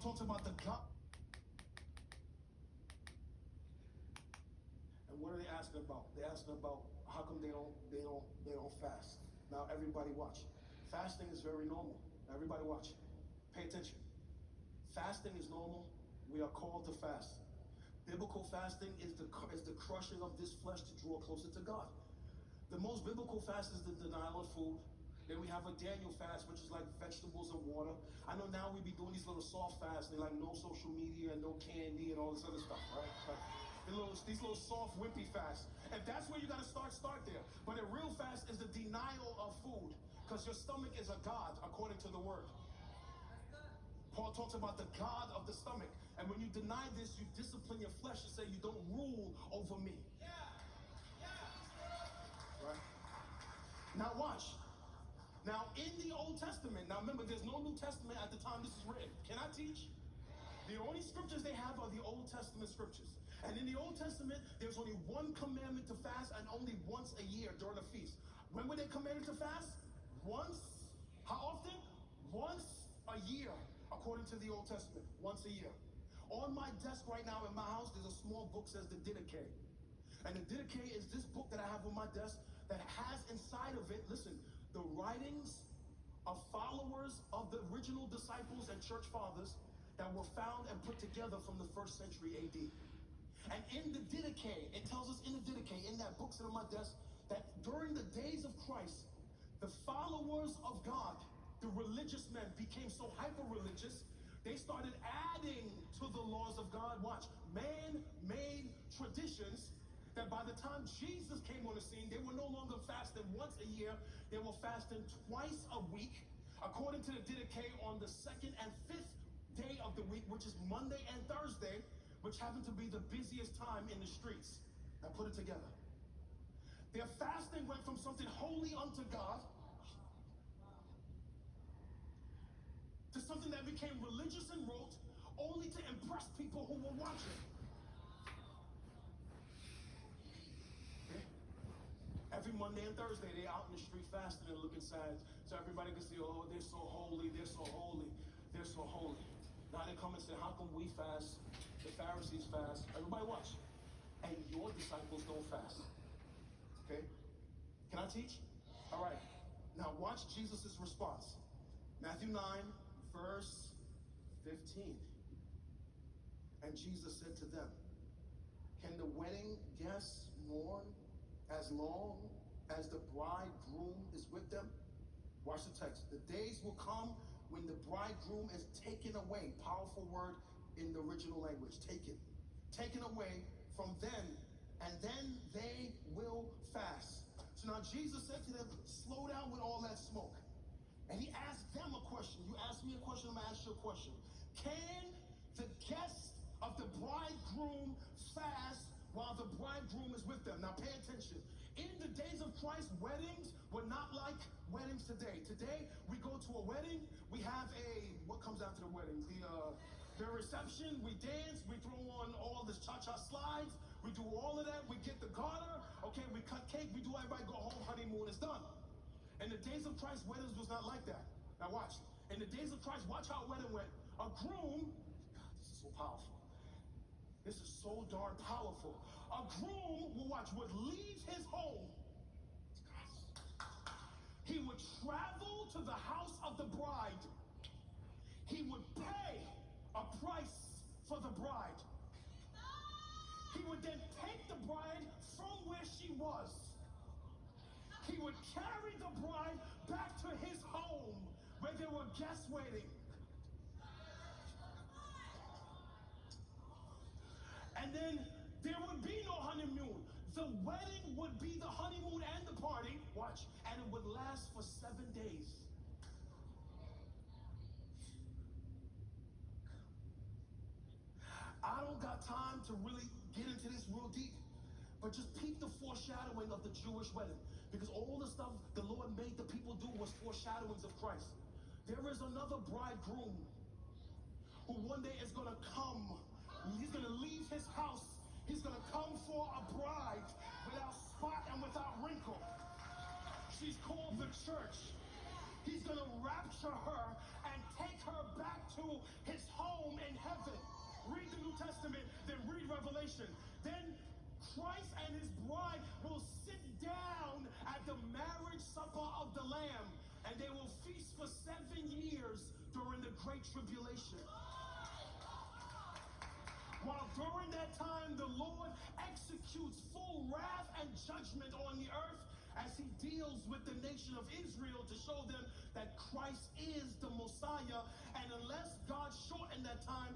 talks about the God. And what are they asking about? They're asking about how come they don't fast. Now everybody watch. Fasting is very normal. Everybody watch. Pay attention. Fasting is normal. We are called to fast. Biblical fasting is the crushing of this flesh to draw closer to God. The most biblical fast is the denial of food. Then we have a Daniel fast, which is like vegetables and water. I know now we be doing these little soft fasts. They're like no social media and no candy and all this other stuff, right? Like these little soft, wimpy fasts. If that's where you got to start there. But a real fast is the denial of food, because your stomach is a god, according to the word. Paul talks about the God of the stomach. And when you deny this, you discipline your flesh and say, you don't rule over me. Right? Now watch. Now in the Old Testament, now remember, there's no New Testament at the time this is written. Can I teach? The only scriptures they have are the Old Testament scriptures. And in the Old Testament, there's only one commandment to fast, and only once a year during a feast. When were they commanded to fast? Once. How often? Once a year, according to the Old Testament. Once a year. On my desk right now in my house, there's a small book that says the Didache. And the Didache is this book that I have on my desk that has inside of it, listen, the writings of followers of the original disciples and church fathers that were found and put together from the 1st century AD. And in the Didache, it tells us in the Didache, in that book sitting on my desk, that during the days of Christ, the followers of God, the religious men, became so hyper-religious, they started adding to the laws of God, watch, man-made traditions, that by the time Jesus came on the scene, they were no longer fasting once a year, they were fasting twice a week, according to the Didache, on the 2nd and 5th day of the week, which is Monday and Thursday, which happened to be the busiest time in the streets. Now put it together. Their fasting went from something holy unto God to something that became religious and rote, only to impress people who were watching. Okay? Every Monday and Thursday, they're out in the street fasting and looking sad, so everybody can see, oh, they're so holy, they're so holy, they're so holy. Now they come and say, how come we fast? The Pharisees fast. Everybody watch. And your disciples don't fast. Okay? Can I teach? All right. Now watch Jesus' response. Matthew 9, verse 15. And Jesus said to them, can the wedding guests mourn as long as the bridegroom is with them? Watch the text. The days will come when the bridegroom is taken away. Powerful word in the original language. Taken away from them, and then they will fast. So now Jesus said to them, slow down with all that smoke. And he asked them a question. You asked me a question, I'm going to ask you a question. Can the guests of the bridegroom fast while the bridegroom is with them? Now pay attention. In the days of Christ, weddings were not like weddings today. Today, we go to a wedding, we have what comes after the wedding? The reception, we dance, we throw on all this cha-cha slides, we do all of that, we get the garter, okay, we cut cake, we do everybody go home, honeymoon is done. In the days of Christ, weddings was not like that. Now watch. In the days of Christ, watch how a wedding went. A groom, God, this is so powerful. This is so darn powerful. A groom, would leave his home. He would travel to the house of the bride. He would pay a price for the bride. He would then take the bride from where she was. He would carry the bride back to his home where there were guests waiting. And then there would be no honeymoon. The wedding would be the honeymoon and the party. Watch. And it would last for 7 days. I don't got time to really get into this real deep. But just peep the foreshadowing of the Jewish wedding. Because all the stuff the Lord made the people do was foreshadowings of Christ. There is another bridegroom who one day is going to come. He's going to leave his house. He's going to come for a bride without spot and without wrinkle. She's called the church. He's going to rapture her and take her back to his home Testament, then read Revelation. Then Christ and his bride will sit down at the marriage supper of the Lamb, and they will feast for 7 years during the Great Tribulation. While during that time, the Lord executes full wrath and judgment on the earth as he deals with the nation of Israel to show them that Christ is the Messiah. And unless God shortened that time,